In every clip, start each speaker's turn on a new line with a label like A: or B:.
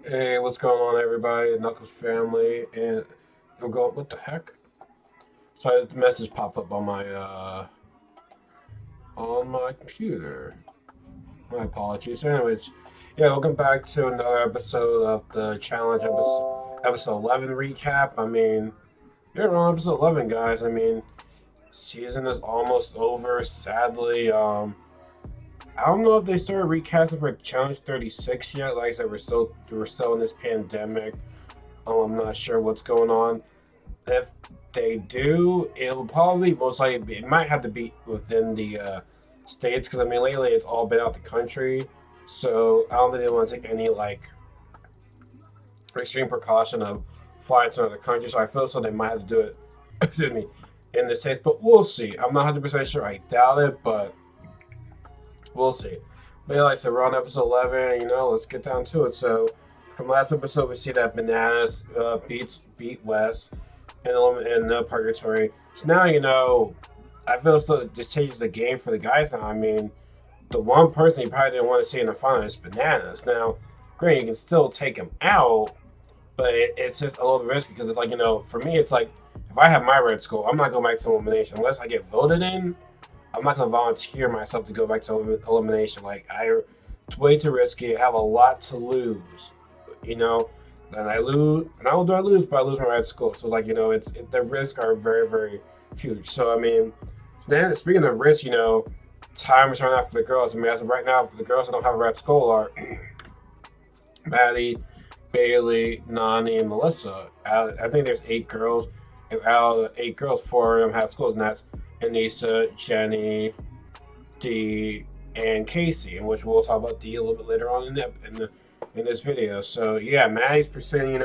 A: Hey, what's going on, everybody? Knuckles family, and I'm going. What the heck? Sorry, the message popped up on my computer. My apologies. So anyways, yeah, welcome back to another episode of the challenge episode 11 recap. Yeah, we're on episode 11, guys. Season is almost over. Sadly, I don't know if they started recasting for Challenge 36 yet. Like I said, we're still in this pandemic. I'm not sure what's going on. If they do, it'll probably most likely be, it might have to be within the states because lately it's all been out the country, so I don't think they want to take any like extreme precaution of flying to another country. So I feel so they might have to do it, excuse me, in the states, but we'll see. I'm not 100% sure. I doubt it, but we'll see. But yeah, like I said, we're on episode 11. Let's get down to it. So from last episode, we see that Bananas beat Wes in Purgatory. So now I feel as though it just changes the game for the guys now. The one person you probably didn't want to see in the final is Bananas. Now, granted, you can still take him out, but it's just a little bit risky because it's like, for me, it's like if I have my red skull, I'm not going back to elimination unless I get voted in. I'm not going to volunteer myself to go back to elimination. It's way too risky. I have a lot to lose, you know. And I lose, and not only do I lose, but I lose my red skull. So it's like the risks are very, very huge. So then speaking of risk, time is running out for the girls. As of right now, for the girls that don't have a red skull are Maddie, Bailey, Nani, and Melissa. I think there's 8 girls. Out of the 8 girls, 4 of them have schools, and that's Anissa, Jenny, Dee, and Casey, in which we'll talk about Dee a little bit later on in this video. So yeah, Maddie's percent,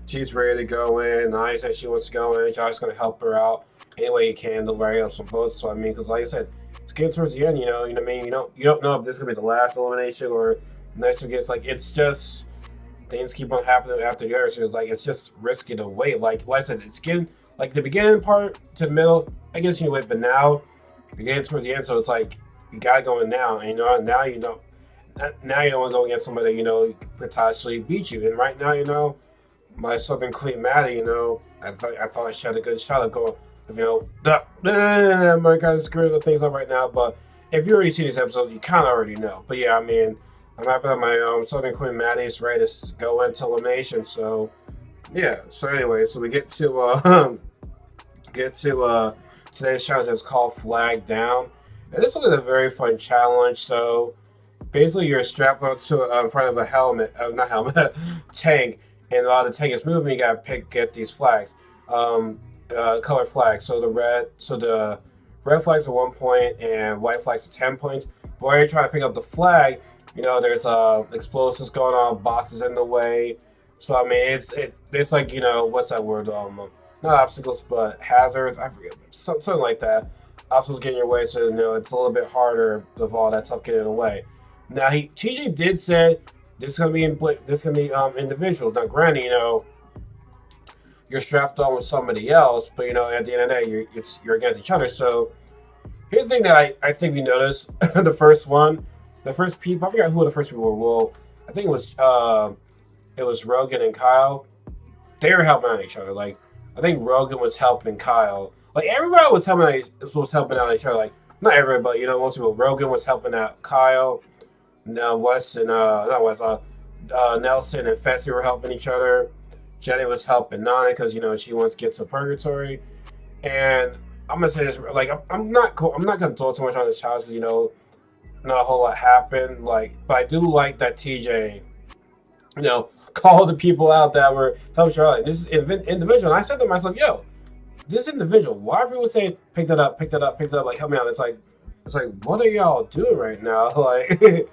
A: she's ready to go in. Nani said she wants to go in. Josh's gonna help her out any way he can to vary up some votes. So because like I said, it's getting towards the end. You know what I mean. You don't know if this is gonna be the last elimination or the next one gets like it's just things keep on happening after the other. So it's just risky to wait. Like I said, it's getting like the beginning part to the middle. I guess you wait, but now you're getting towards the end, so it's like you gotta go in now. And now now you don't want to go against somebody could potentially beat you. And right now, my Southern Queen Maddie, I thought she had a good shot of going. I'm kind of screwing the things up right now. But if you already see these episodes, you kind of already know. But yeah, I'm happy that my Southern Queen Maddie is ready to go into elimination. So yeah. So anyway, so we get to today's challenge. It's called Flag Down, and this was a very fun challenge. So basically, you're strapped onto in front of a helmet, not helmet, tank, and while the tank is moving, you gotta get these flags, color flags. So the red flags are 1 point and white flags are 10 points. But while you're trying to pick up the flag, there's explosives going on, boxes in the way. So it's like what's that word? Not obstacles, but hazards. I forget something like that. Obstacles get in your way, so it's a little bit harder of all that stuff getting in the way. Now TJ did say this is gonna be individual. Now, granted, you're strapped on with somebody else, but at the end of the day, you're against each other. So here's the thing that I think we noticed. The first people, I forgot who the first people were. Well, I think it was Rogan and Kyle. They were helping out each other. Like I think Rogan was helping Kyle. Like everybody was helping out each other. Like not everybody, but most people. Rogan was helping out Kyle. Now Wes and not Wes, Nelson and Fessy were helping each other. Jenny was helping Nana because she wants to get to purgatory. And I'm gonna say this like I'm not gonna talk too much on this challenge because not a whole lot happened. But I do like that TJ, called the people out that were helping Charlotte. This is individual. And I said to myself, yo, this individual. Why are people saying pick that up, pick that up, pick that up? Like help me out. It's like what are y'all doing right now? Like, dude,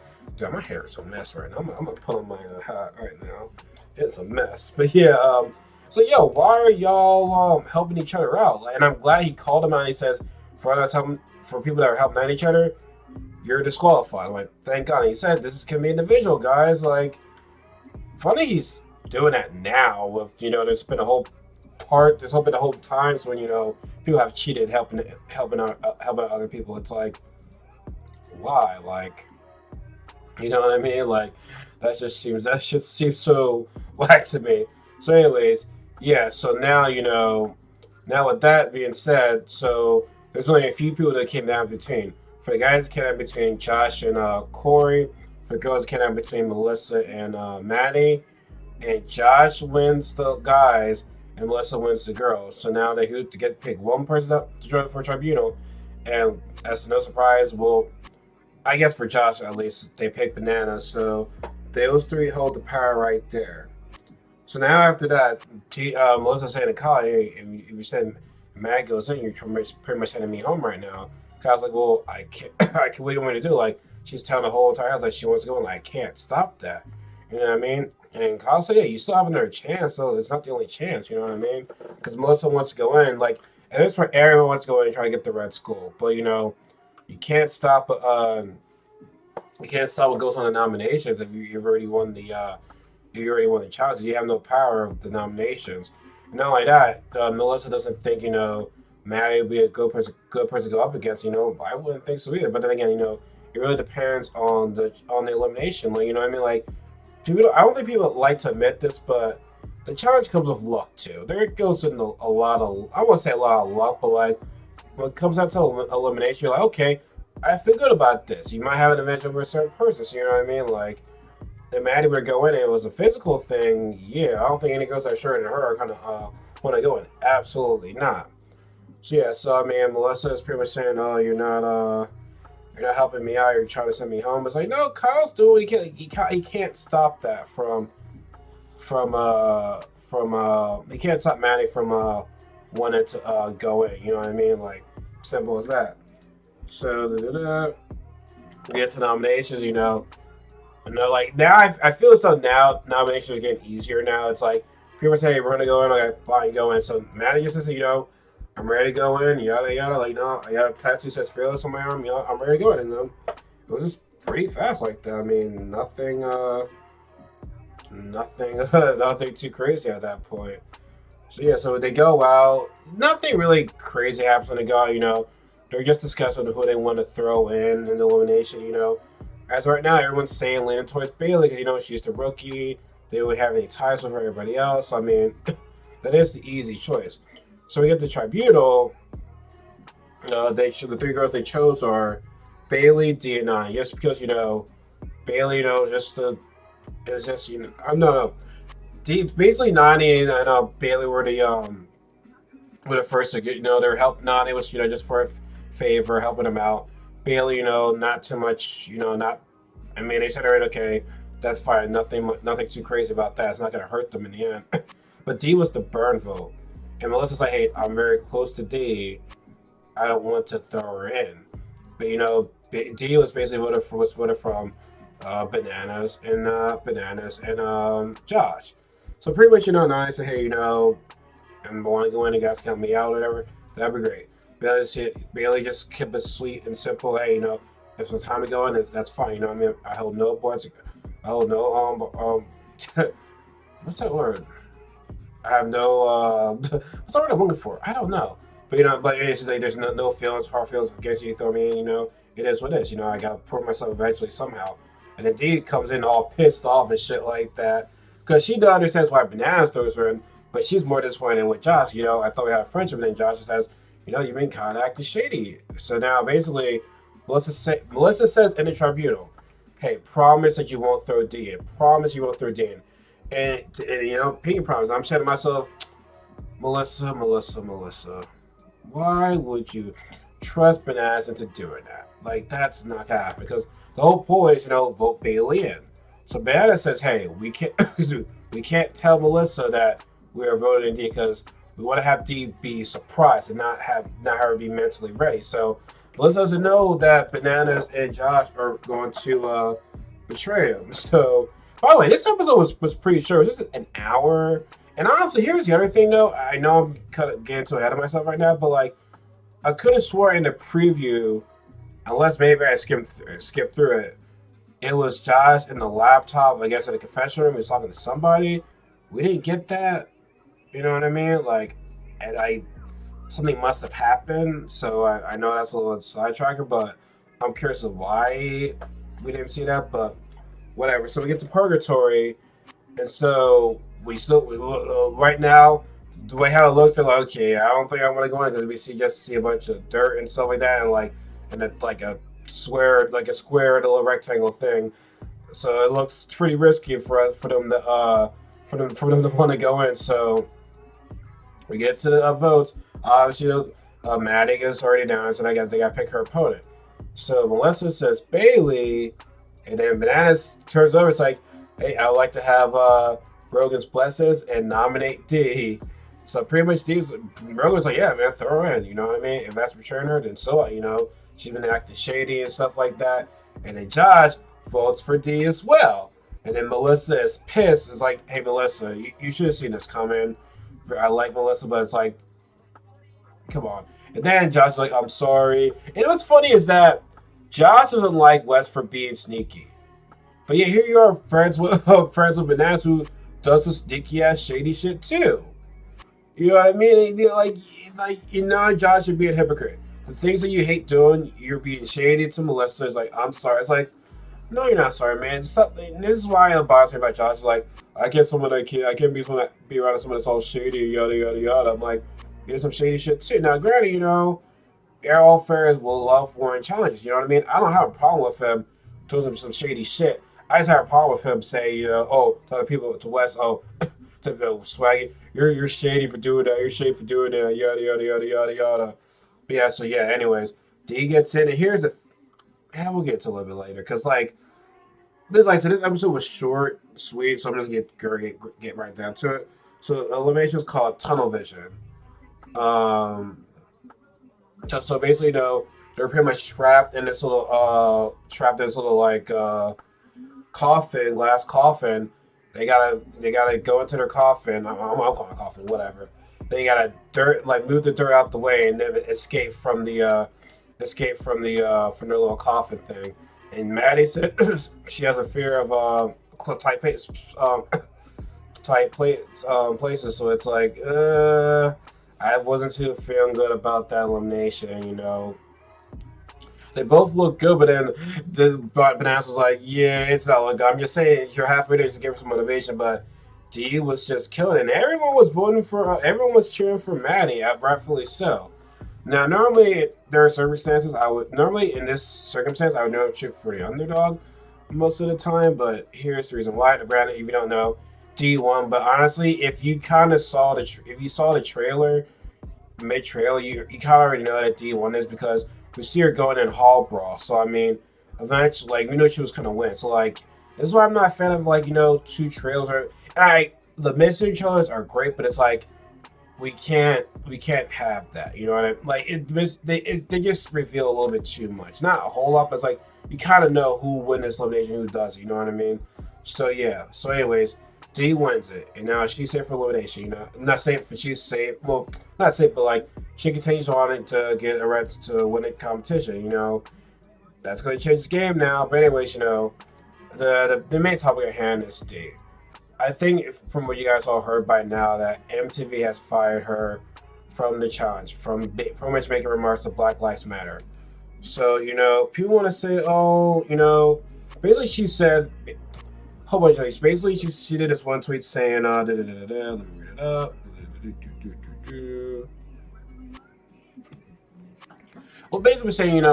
A: my hair is a mess right now. I'm gonna put on my hat right now. It's a mess. But yeah, so yo, why are y'all helping each other out? And I'm glad he called them out. And he says for people that are helping out each other, you're disqualified. I'm like, thank God. And he said this is gonna be individual, guys. Like, funny he's doing that now. With there's been a whole been a whole times when people have cheated helping out other people. It's like, why? Like, you know what I mean? Like, That just seems so whack to me. So, anyways, yeah. So now now with that being said, so there's only a few people that came down between. For the guys, it came down between Josh and Corey. For the girls, it came down between Melissa and Maddie. And Josh wins the guys, and Melissa wins the girls. So now they have to get pick one person up to join for tribunal, and as to no surprise, well, I guess for Josh at least, they picked Banana. So those three hold the power right there. So now after that, Melissa saying to Kyle, hey, if you said Mag goes in, you're pretty much sending me home right now. Kyle's like, well, I can't. I can. What do you want me to do? Like, she's telling the whole entire house like she wants to go, and like, I can't stop that. You know what I mean? And Kyle said, yeah, you still have another chance, so it's not the only chance. You know what I mean? Because Melissa wants to go in, like, and it's where everyone wants to go in and try to get the red school, but you can't stop. You can't stop what goes on the nominations if you've already won the if you already won the challenge. You have no power of the nominations. And not only that, Melissa doesn't think Maddie would be a good person to go up against. I wouldn't think so either. But then again, it really depends on the elimination. Like, you know what I mean? Like, I don't think people like to admit this, but the challenge comes with luck too. There goes in a lot of, I won't say a lot of luck, but like when it comes out to elimination, you're like, okay, I feel good about this. You might have an advantage over a certain person. So you know what I mean? Like, if Maddie were to go in and it was a physical thing, yeah, I don't think any girls that are shorter than her are kind of want to go in. Absolutely not. So yeah, so I mean, Melissa is pretty much saying, "Oh, you're not helping me out. You're trying to send me home." It's like, no, Kyle's doing. He can't stop that he can't stop Maddie from wanting to go in. You know what I mean? Like, simple as that. So we get to nominations. Like now, I feel as though now nominations are getting easier. Now it's like people say, "We're gonna go in." Okay, fine, go in. So Maddie just says, I'm ready to go in. Yada yada. Like, no, I got a tattoo says "fearless" on my arm. I'm ready to go in. And it was just pretty fast like that. I mean, nothing too crazy at that point. So yeah, so they go out. Nothing really crazy happens when they go out. They're just discussing who they want to throw in the elimination. As right now, everyone's saying leaning towards Bailey because she's the rookie. They don't have any ties with everybody else. So, I mean, that is the easy choice. So we get the tribunal. The three girls they chose are Bailey, Dee, and Nani. Just because Bailey, it's just no. Dee, basically Nani and Bailey were the first to get they're helping. Nani was just for a favor, helping him out. Bailey, not too much, not. I mean, they said, all right, okay, that's fine. Nothing too crazy about that. It's not gonna hurt them in the end. But D was the burn vote, and Melissa's like, hey, I'm very close to D. I don't want to throw her in, but D was basically voted from bananas and Josh. So pretty much, Nani said, hey, I'm want to go in and guys count me out or whatever. That'd be great. Bailey just kept it sweet and simple. Hey, if it's time to go in, that's fine. I mean, I hold no boards. I hold no what's that word? I have no what's the word I'm looking for? I don't know. But it's just like there's no feelings, hard feelings against you. Throw me in. It is what it is. I gotta prove myself eventually somehow. And then Dee comes in all pissed off and shit like that because she understands why Bananas throws her in, but she's more disappointed with Josh. I thought we had a friendship, and then Josh just says, you've been kind of acting shady. So now basically, Melissa says in the tribunal, hey, promise that you won't throw D in. Promise you won't throw D in. And pinky promise. I'm saying to myself, Melissa, why would you trust Bananas into doing that? Like, that's not gonna happen because the whole point is, vote Bailey in. So Bananas says, hey, we can't tell Melissa that we are voting D because we want to have D be surprised and not have her be mentally ready. So Melissa doesn't know that Bananas and Josh are going to betray him. So by the way, this episode was pretty short. It was just an hour. And honestly, here's the other thing though. I know I'm kind of getting too ahead of myself right now, but like I could have swore in the preview, unless maybe I skipped through it. It was Josh in the laptop, I guess in the confession room. He was talking to somebody. We didn't get that. You know what I mean? Like, and something must have happened. So I know that's a little sidetracker, but I'm curious of why we didn't see that. But whatever. So we get to purgatory, and so right now, the way how it looks, they're like, okay, I don't think I want to go in because we see a bunch of dirt and stuff like that, and like a square little rectangle thing. So it looks pretty risky for them to want to go in. So we get to the votes. Obviously, Maddie is already down, so they got to pick her opponent. So Melissa says Bailey, and then Bananas turns over. It's like, hey, I would like to have Rogan's blessings and nominate D. So pretty much Rogan's like, yeah, man, throw her in. You know what I mean? If that's betraying her, then so what? She's been acting shady and stuff like that. And then Josh votes for D as well. And then Melissa is pissed. It's like, hey, Melissa, you should have seen this coming. I like Melissa, but it's like, come on. And then Josh is like, I'm sorry. And what's funny is that Josh doesn't like Wes for being sneaky. But yeah, here you are friends with Bananas who does the sneaky ass shady shit too. You know what I mean? Josh, you're being a hypocrite. The things that you hate doing, you're being shady to Melissa. It's like, I'm sorry. It's like, no, you're not sorry, man. Stop. This is why it bothers me about Josh. Like, I can't be around someone that's all shady, yada yada yada. I'm like, there's some shady shit too. Now, granted, all fairs will love Warren challenges. You know what I mean? I don't have a problem with him doing some shady shit. I just have a problem with him saying, to other people, to Wes, to the swaggy, you're shady for doing that. You're shady for doing that. Yada yada yada yada yada. But yeah, so yeah. Anyways, D gets in, and we'll get to a little bit later because so this episode was short, sweet. So I'm just get right down to it. So elimination is called tunnel vision. So basically, they're pretty much trapped in this little like coffin, glass coffin. They gotta go into their coffin. I'm calling it a coffin, whatever. Then you gotta move the dirt out the way and then from their little coffin thing. And Maddie said she has a fear of tight places. Places. So it's like I wasn't too feeling good about that elimination. They both look good, but then the Bananas was like, yeah, it's not looking good. I'm just saying, you're halfway there just to give her some motivation, but D was just killing it. And everyone was cheering for Maddie, rightfully so. Now, normally, there are circumstances in this circumstance, I would never cheer for the underdog most of the time, but here's the reason why. Granted, if you don't know, D won, but honestly, if you saw the trailer, mid-trailer, you kind of already know that D won this because we see her going in Hall Brawl. So, I mean, eventually, we knew she was going to win. So, this is why I'm not a fan of, two trailers. The mystery trailers are great, but it's like, we can't have that. You know what I mean? They just reveal a little bit too much. Not a whole lot, but it's like, you kind of know who wins this elimination, who does. You know what I mean? So, yeah. So, anyways, D wins it, and now she's safe for elimination. Not safe, but she's safe. Well, not safe, but she continues on to get a right to win the competition. That's going to change the game now. But anyways, the main topic at hand is D. I think from what you guys all heard by now that MTV has fired her from the challenge, from pretty much making remarks of Black Lives Matter. So people want to say, basically she said whole bunch of things. Basically, she did this one tweet saying, let me read it up. Well, basically saying,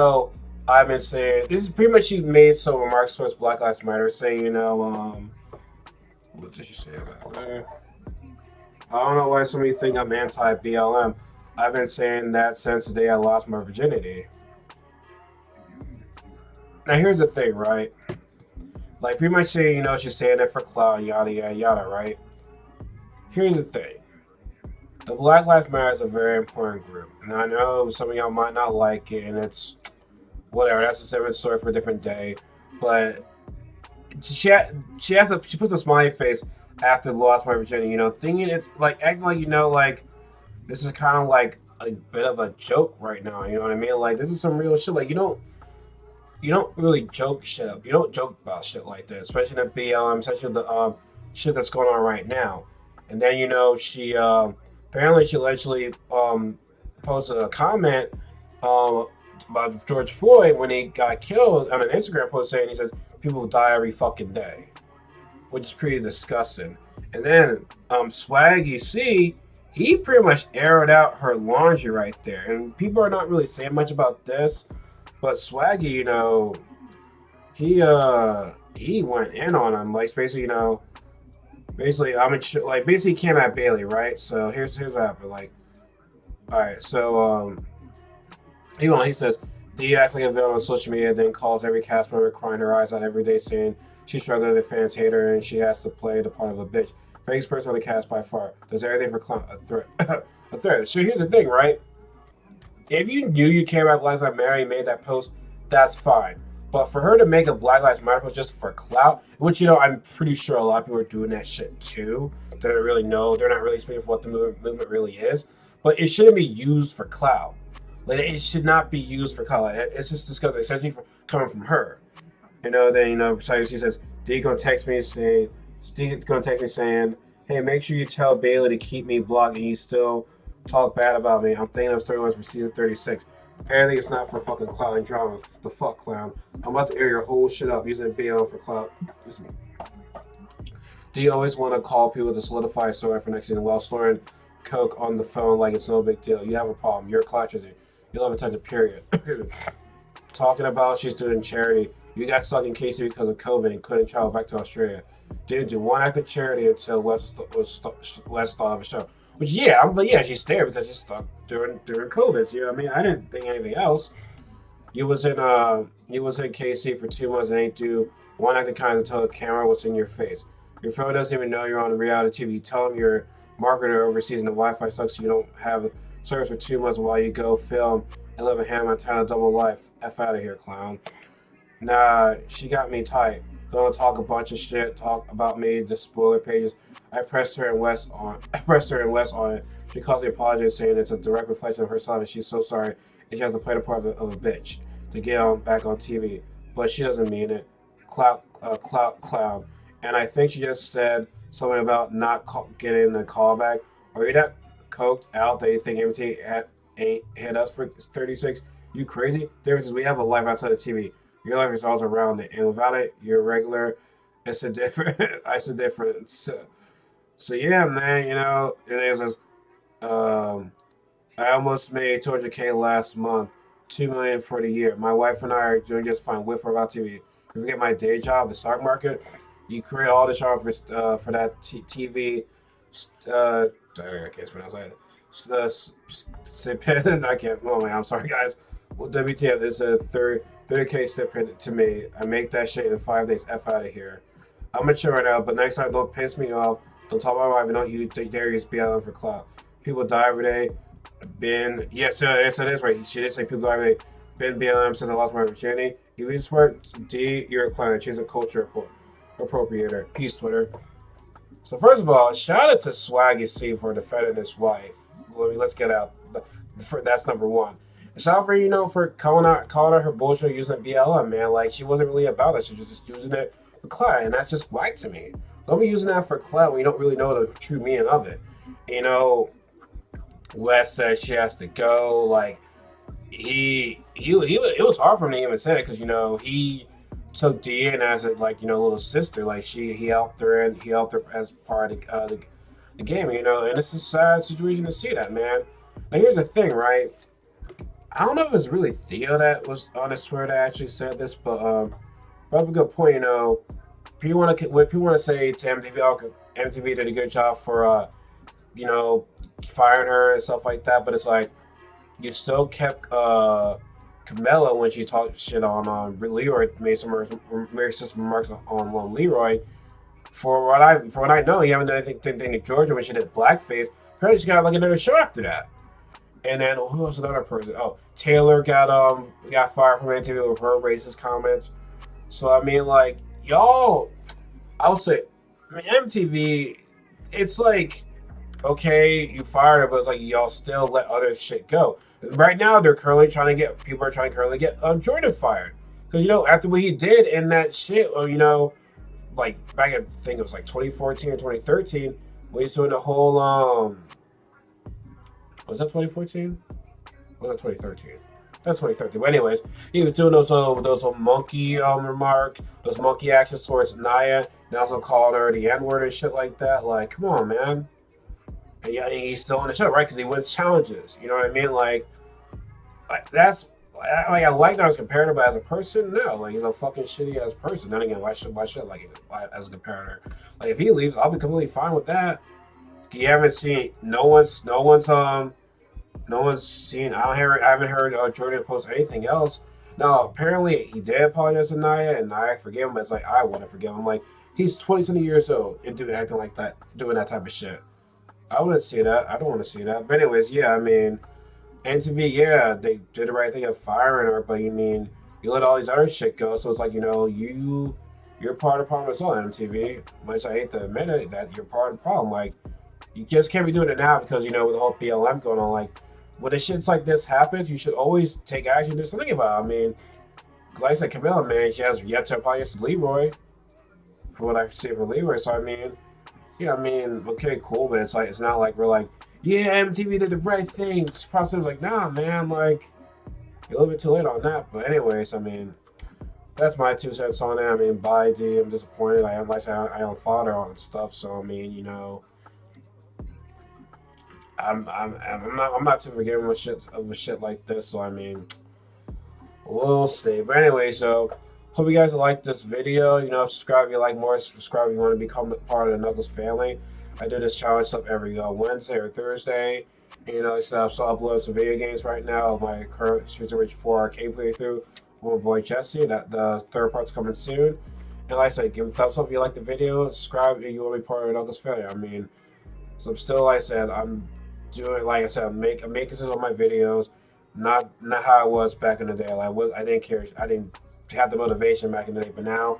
A: I've been saying, this is pretty much, she made some remarks towards Black Lives Matter, saying, what did she say about that? I don't know why somebody think I'm anti-BLM. I've been saying that since the day I lost my virginity. Now, here's the thing, right? Pretty much saying, she's saying it for clout, yada, yada, yada, right? Here's the thing. The Black Lives Matter is a very important group. And I know some of y'all might not like it, and it's whatever. That's a separate story for a different day. But she puts a smiley face after lost my virginity, thinking it's acting like, this is kind of like a bit of a joke right now, you know what I mean? This is some real shit. You don't really joke shit up. You don't joke about shit like that, especially the BLM, especially the shit that's going on right now. And then she apparently she allegedly posted a comment about George Floyd when he got killed on an Instagram post saying, he says, people die every fucking day, which is pretty disgusting. And then Swaggy C, he pretty much aired out her laundry right there. And people are not really saying much about this, but Swaggy, he went in on him. Like basically, basically like basically came at Bailey, right? So here's what happened. Like, all right, so he says, D acts like a villain on social media, then calls every cast member crying her eyes out every day, saying she's struggling, the fans hate her, and she has to play the part of a bitch. Fakest person on the cast by far. Does everything for clown. A threat. A threat. So here's the thing, right? If you knew you cared about Black Lives Matter and made that post, that's fine. But for her to make a Black Lives Matter post just for clout, which, I'm pretty sure a lot of people are doing that shit too. They don't really know. They're not really speaking for what the movement really is. But it shouldn't be used for clout. Like, it should not be used for clout. It's just disgusting, especially coming from her. Then, she says, D gonna text me saying, hey, make sure you tell Bailey to keep me blocked and you still talk bad about me. I'm thinking of storylines for season 36. Apparently it's not for fucking clout and drama. The fuck, clown. I'm about to air your whole shit up using BL for clout. Do you always want to call people to solidify a story for next season while storing coke on the phone like it's no big deal? You have a problem. You're a clout user. You'll have a touch of period. Talking about she's doing charity. You got stuck in KC because of COVID and couldn't travel back to Australia. Didn't do one act of charity until West thought of a show. Which she's there because she's stuck during COVID. So, I mean, I didn't think anything else. You was in KC for 2 months and ain't do one act of kindness until the camera was in your face. Your phone doesn't even know you're on reality TV. You tell them you're a marketer overseas and the Wi-Fi sucks, so you don't have service for 2 months while you go film and live a Hannah Montana double life. F out of here, clown. Nah, she got me tight. Gonna talk a bunch of shit, talk about me, the spoiler pages. I pressed her and Wes on it. She calls me apologizing, saying it's a direct reflection of herself and she's so sorry and she has to play the part of a bitch to get back on TV. But she doesn't mean it. Clout clown. And I think she just said something about not getting the callback. Are you that coked out that you think MT ain't hit us for 36? You crazy? Difference is we have a life outside of TV. Your life is all around it, and without it, you're regular. It's a different. It's a difference. So yeah, man. And it says, I almost made 200K last month, 2 million for the year. My wife and I are doing just fine with or without TV. You forget my day job, the stock market. You create all the charm for that TV. I can't pronounce that. I can't. Oh man, I'm sorry, guys. Well, WTF, this is a 30K stipend to me. I make that shit in 5 days. F out of here. I'm mature right now, but next time don't piss me off. Don't talk about my wife and don't you dare use BLM for clout. People die every day. Yes, it is right. She did say people die every day. Been BLM since I lost my virginity. You be smart. D, you're a clown. She's a culture appropriator. Peace, Twitter. So first of all, shout out to Swaggy C for defending his wife. Let's get out. That's number one. Shout out for for calling out her bullshit using the BLM, man. Like she wasn't really about it. She was just using it for clout, and that's just whack to me. Don't be using that for clout when you don't really know the true meaning of it. Wes says she has to go. Like it was hard for him to even say it because he took D in as a little sister. Like he helped her as part of the game. And it's a sad situation to see that, man. Now here's the thing, right? I don't know if it's really Theo that was on his Twitter that actually said this, but that's a good point. When people want to say to MTV, MTV did a good job for firing her and stuff like that, but it's like you still kept Camilla when she talked shit on Leroy, made some racist remarks on Leroy. For what I know, he haven't done anything in Georgia when she did blackface. Apparently, she got another show after that. And then who was another person? Oh, Taylor got fired from MTV with her racist comments. So I mean, y'all, I'll say, MTV, it's like, okay, you fired her, but it's like y'all still let other shit go. Right now, people are trying to get Jordan fired because after what he did in that shit, back I think it was 2014 or 2013 when he's doing the whole was that 2014? Was that 2013? That's 2013. But anyways, he was doing those monkey those monkey actions towards Naya, and also calling her the N word and shit like that. Like, come on, man. And yeah, he's still in the show, right? Because he wins challenges. You know what I mean? Like that's like I like that as comparator, but as a person, no. Like he's a fucking shitty ass person. Then again, why should I like him as a comparator? Like if he leaves, I'll be completely fine with that. You haven't seen no one's seen. I haven't heard Jordan post anything else. Now apparently he did apologize to Naya, and Naya forgave him. But it's like I wouldn't forgive him. Like he's 20 something years old and doing acting like that, doing that type of shit. I wouldn't see that. I don't want to see that. But anyways, yeah, I mean, MTV, yeah, they did the right thing of firing her, but you mean you let all these other shit go, so it's like you're part of the problem as well, MTV. Much I hate to admit it, that you're part of the problem. Like you just can't be doing it now because with the whole BLM going on. Like when the shits like this happens, you should always take action, do something about it. I mean, like I said, Camilla, man, she has yet to apologize to Leroy for what I see from Leroy. So I mean. Yeah, I mean, okay, cool, but it's like it's not like we're like, yeah, MTV did the right thing. Props like, nah, man, like you're a little bit too late on that. But anyways, I mean, that's my 2 cents on it. I mean, bye D. I'm disappointed. I don't father on stuff. So I mean, I'm not too forgiving with shit like this. So I mean, we'll see. But anyway, so hope you guys like this video. Subscribe if you like more. Subscribe if you want to become part of the Knuckles family. I do this challenge stuff every Wednesday or Thursday. So I'm still uploading some video games right now. My current Streets of Rage 4 arcade playthrough with my boy Jesse. That the third part's coming soon. And like I said, give a thumbs up if you like the video. Subscribe if you want to be part of the Knuckles family. I mean, so I'm still, like I said, I'm doing, like I said, I'm making this on my videos. Not how I was back in the day. I didn't care. I didn't have the motivation back in the day, but now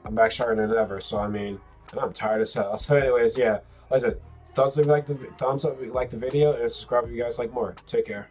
A: I'm back stronger than ever. So I mean, and I'm tired as hell. So anyways, yeah. Like I said, thumbs up if you like the video, and subscribe if you guys like more. Take care.